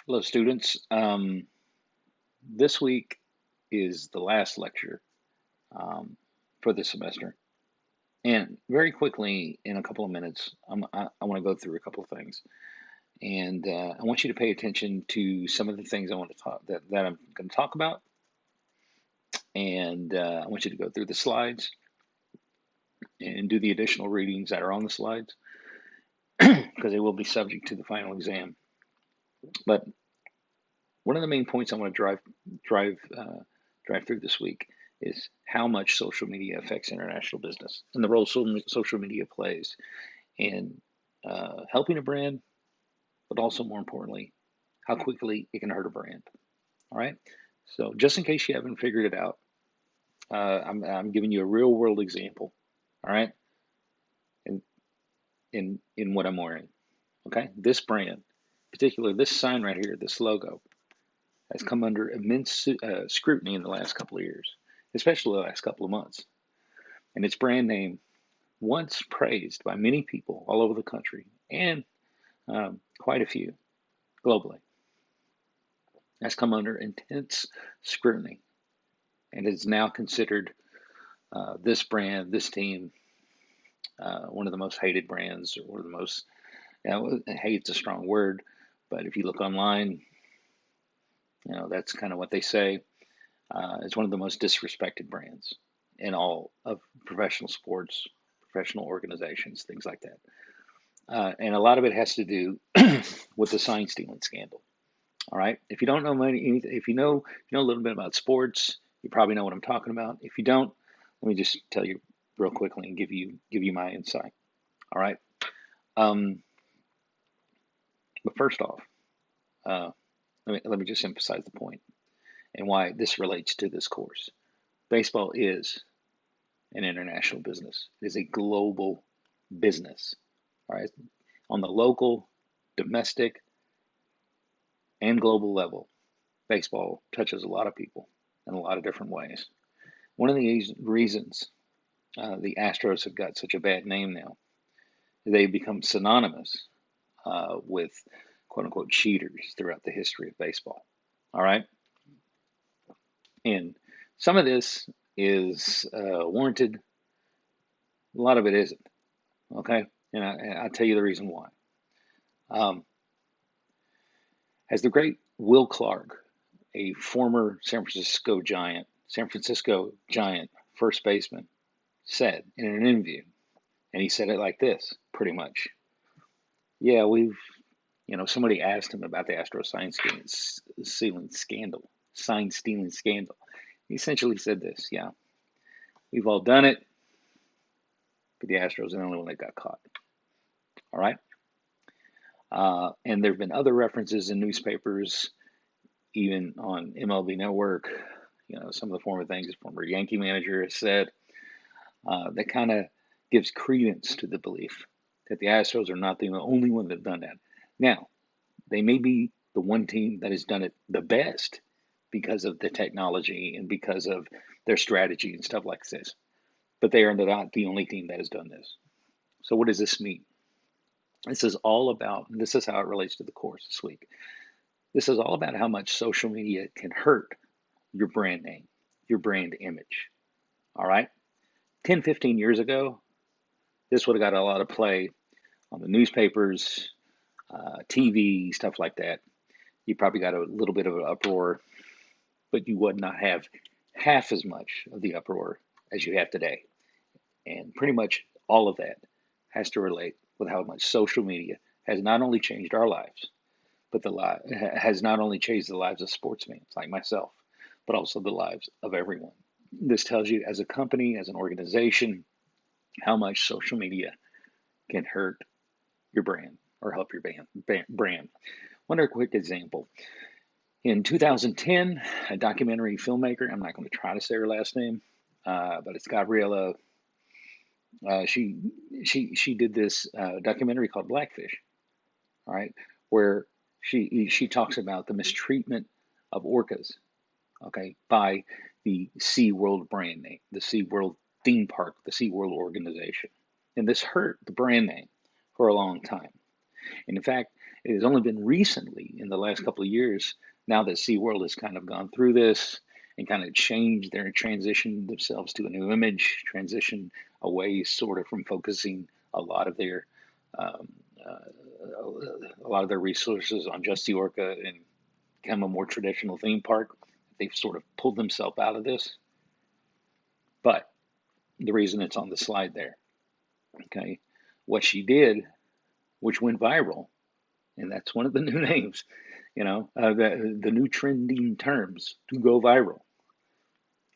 Hello, students. This week is the last lecture um, for the semester. And very quickly, in a couple of minutes, I want to go through a couple of things. And I want you to pay attention to some of the things I want to talk that I'm going to talk about. And I want you to go through the slides and do the additional readings that are on the slides because they will be subject to the final exam. But one of the main points I want to drive through this week is how much social media affects international business and the role social media plays in helping a brand, but also more importantly, how quickly it can hurt a brand. All right. So just in case you haven't figured it out, I'm giving you a real world example. All right. In in what I'm wearing. Okay. This brand, particularly this sign right here, this logo, has come under immense scrutiny in the last couple of years, especially the last couple of months. And its brand name, once praised by many people all over the country and quite a few globally, has come under intense scrutiny and is now considered this brand, this team, one of the most hated brands, or one of the most, hate's a strong word, but if you look online, that's kind of what they say. It's one of the most disrespected brands in all of professional sports, professional organizations, things like that. And a lot of it has to do with the sign stealing scandal. All right. If you don't know anything, if you know a little bit about sports, you probably know what I'm talking about. If you don't, let me just tell you real quickly and give you my insight. All right. Um, but first off, uh, let me just emphasize the point and why this relates to this course. Baseball is an international business. It is a global business. All right. On the local, domestic, and global level, baseball touches a lot of people in a lot of different ways. One of the reasons the Astros have got such a bad name now, they've become synonymous with quote unquote cheaters throughout the history of baseball. All right. And some of this is warranted, a lot of it isn't. Okay. And I'll tell you the reason why. Um, as the great Will Clark, a former San Francisco Giant first baseman, said in an interview, and he said it like this, pretty much. Yeah, somebody asked him about the Astro sign stealing scandal. He essentially said this, yeah, we've all done it, but the Astros are the only one that got caught. All right. And there have been other references in newspapers, even on MLB Network. Some of the former things a former Yankee manager has said that kind of gives credence to the belief that the Astros are not the only one that's done that. Now, they may be the one team that has done it the best because of the technology and because of their strategy and stuff like this, but they are not the only team that has done this. So what does this mean? This is how it relates to the course this week. This is all about how much social media can hurt your brand name, your brand image. All right. 10, 15 years ago, this would have got a lot of play on the newspapers, TV, stuff like that. You probably got a little bit of an uproar, but you would not have half as much of the uproar as you have today. And pretty much all of that has to relate with how much social media has not only changed our lives, but has not only changed the lives of sportsmen like myself, but also the lives of everyone. This tells you, as a company, as an organization, how much social media can hurt your brand or help your brand. One other quick example. In 2010, a documentary filmmaker, I'm not going to try to say her last name, but it's Gabriella. She did this documentary called Blackfish, all right, where she talks about the mistreatment of orcas, okay, by the SeaWorld brand name, the SeaWorld theme park, the SeaWorld organization. And this hurt the brand name for a long time. And in fact, It has only been recently, in the last couple of years, now that SeaWorld has kind of gone through this and kind of changed their transition themselves to a new image, transition away sort of from focusing a lot of their um, resources on just the orca and become a more traditional theme park. They've sort of pulled themselves out of this. But the reason it's on the slide there, okay, what she did, which went viral, and that's one of the new names, the new trending terms to go viral,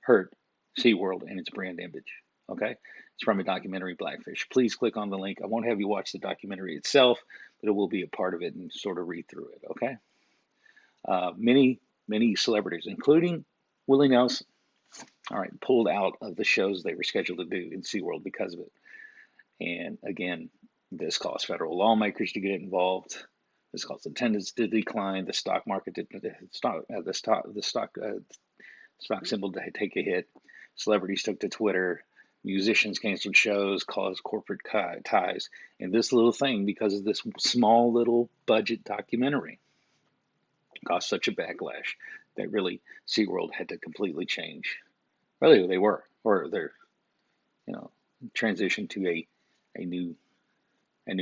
hurt SeaWorld and its brand image. Okay, it's from a documentary, Blackfish. Please click on the link. I won't have you watch the documentary itself, but it will be a part of it and sort of read through it. Okay, many celebrities, including Willie Nelson, all right, pulled out of the shows they were scheduled to do in SeaWorld because of it. And again, this caused federal lawmakers to get involved. This caused attendance to decline. The stock market did stock symbol to take a hit. Celebrities took to Twitter. Musicians canceled shows, caused corporate ties. And this little thing, because of this small little budget documentary, caused such a backlash that really SeaWorld had to completely change really who they were, or their transition to a new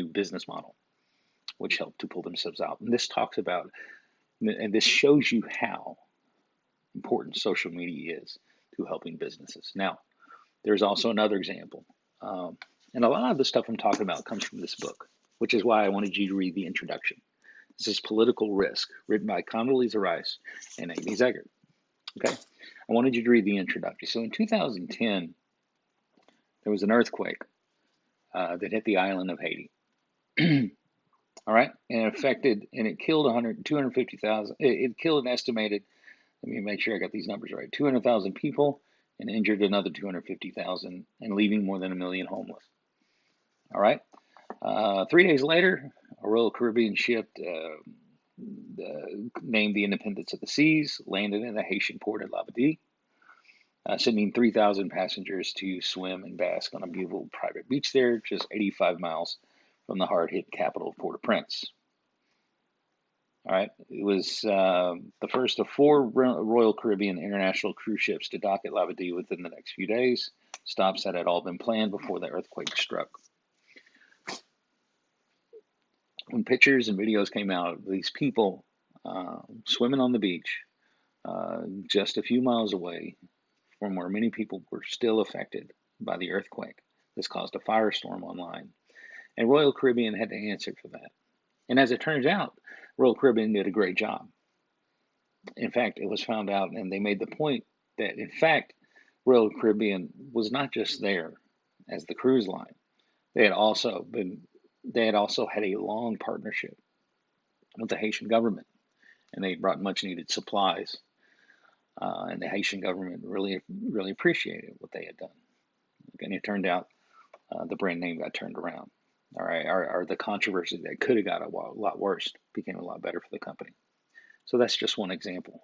business model, which helped to pull themselves out. And this talks about, and this shows you how important social media is to helping businesses. Now, there's also another example, and a lot of the stuff I'm talking about comes from this book, which is why I wanted you to read the introduction. This is Political Risk, written by Condoleezza Rice and Amy Zegart. Okay, I wanted you to read the introduction. So in 2010, there was an earthquake that hit the island of Haiti. All right, and it killed 250,000. It killed an estimated, let me make sure I got these numbers right, 200,000 people and injured another 250,000 and leaving more than 1 million homeless. All right, 3 days later, a Royal Caribbean ship named the Independence of the Seas landed in the Haitian port of Labadie, sending 3,000 passengers to swim and bask on a beautiful private beach there, just 85 miles from the hard-hit capital of Port-au-Prince. All right, it was the first of 4 Royal Caribbean international cruise ships to dock at Labadie within the next few days, stops that had all been planned before the earthquake struck. When pictures and videos came out of these people swimming on the beach just a few miles away from where many people were still affected by the earthquake, this caused a firestorm online. And Royal Caribbean had to answer for that. And as it turns out, Royal Caribbean did a great job. In fact, it was found out, and they made the point that, in fact, Royal Caribbean was not just there as the cruise line. They had also had a long partnership with the Haitian government, and they brought much needed supplies. And the Haitian government really appreciated what they had done. And it turned out the brand name got turned around. All right, or the controversy that could have got a lot worse became a lot better for the company. So that's just one example.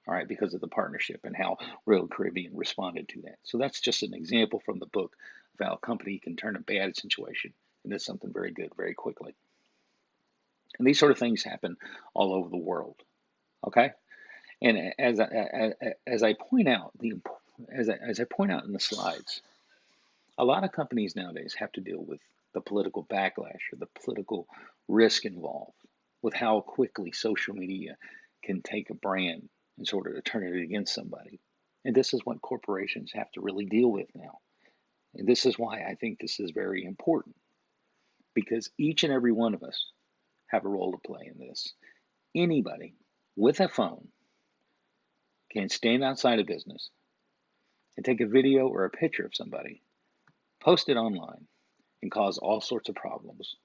All right, because of the partnership and how Royal Caribbean responded to that. So that's just an example from the book of how a company can turn a bad situation into something very good very quickly. And these sort of things happen all over the world. Okay, and as I point out as I point out in the slides, a lot of companies nowadays have to deal with the political backlash or the political risk involved with how quickly social media can take a brand and sort of turn it against somebody. And this is what corporations have to really deal with now. And this is why I think this is very important, because each and every one of us have a role to play in this. Anybody with a phone can stand outside a business and take a video or a picture of somebody, post it online, and cause all sorts of problems,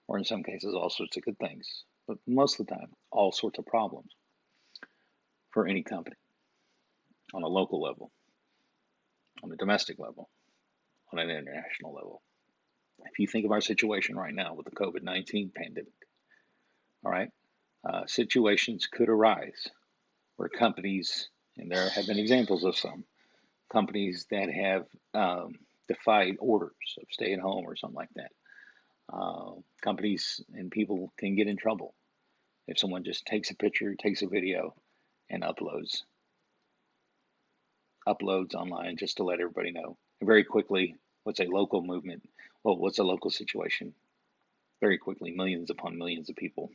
or in some cases, all sorts of good things, but most of the time, all sorts of problems for any company on a local level, on a domestic level, on an international level. If you think of our situation right now with the COVID-19 pandemic, all right, situations could arise where companies, and there have been examples of some companies that have defied orders of stay at home or something like that. Companies and people can get in trouble if someone just takes a picture, takes a video, and uploads online just to let everybody know. And very quickly, what's a local movement? Well, what's a local situation? Very quickly, millions upon millions of people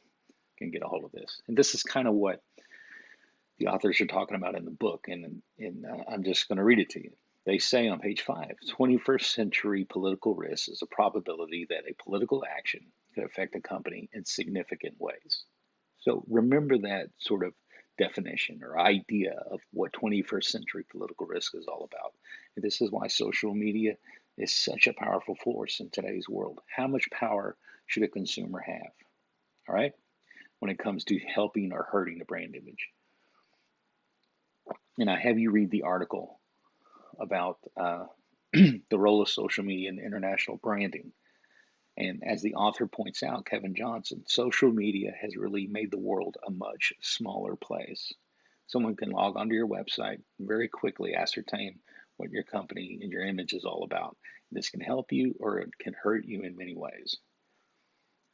can get a hold of this. And this is kind of what the authors are talking about in the book, and I'm just going to read it to you. They say on page 5, 21st century political risk is a probability that a political action could affect a company in significant ways. So remember that sort of definition or idea of what 21st century political risk is all about. And this is why social media is such a powerful force in today's world. How much power should a consumer have? All right, when it comes to helping or hurting a brand image. And I have you read the article about the role of social media in international branding. And as the author points out, Kevin Johnson, social media has really made the world a much smaller place. Someone can log onto your website and very quickly ascertain what your company and your image is all about. This can help you or it can hurt you in many ways.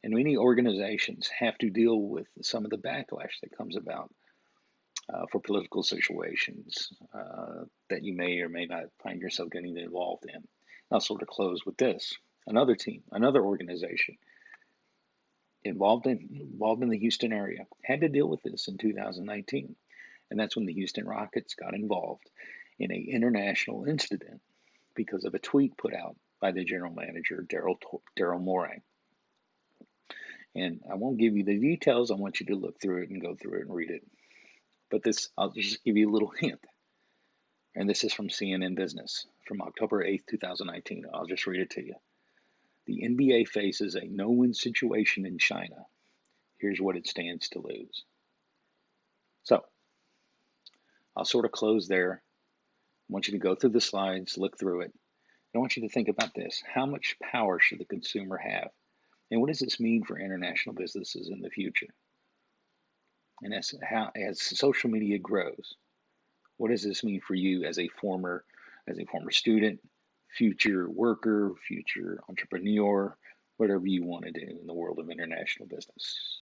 And many organizations have to deal with some of the backlash that comes about for political situations that you may or may not find yourself getting involved in. I'll sort of close with this. Another team, another organization involved in the Houston area had to deal with this in 2019. And that's when the Houston Rockets got involved in an international incident because of a tweet put out by the general manager, Daryl Morey. And I won't give you the details. I want you to look through it and go through it and read it. But this, I'll just give you a little hint. And this is from CNN Business from October 8th, 2019. I'll just read it to you. The NBA faces a no-win situation in China. Here's what it stands to lose. So I'll sort of close there. I want you to go through the slides, look through it. I want you to think about this. How much power should the consumer have? And what does this mean for international businesses in the future? And as social media grows, what does this mean for you as a former student, future worker, future entrepreneur, whatever you want to do in the world of international business?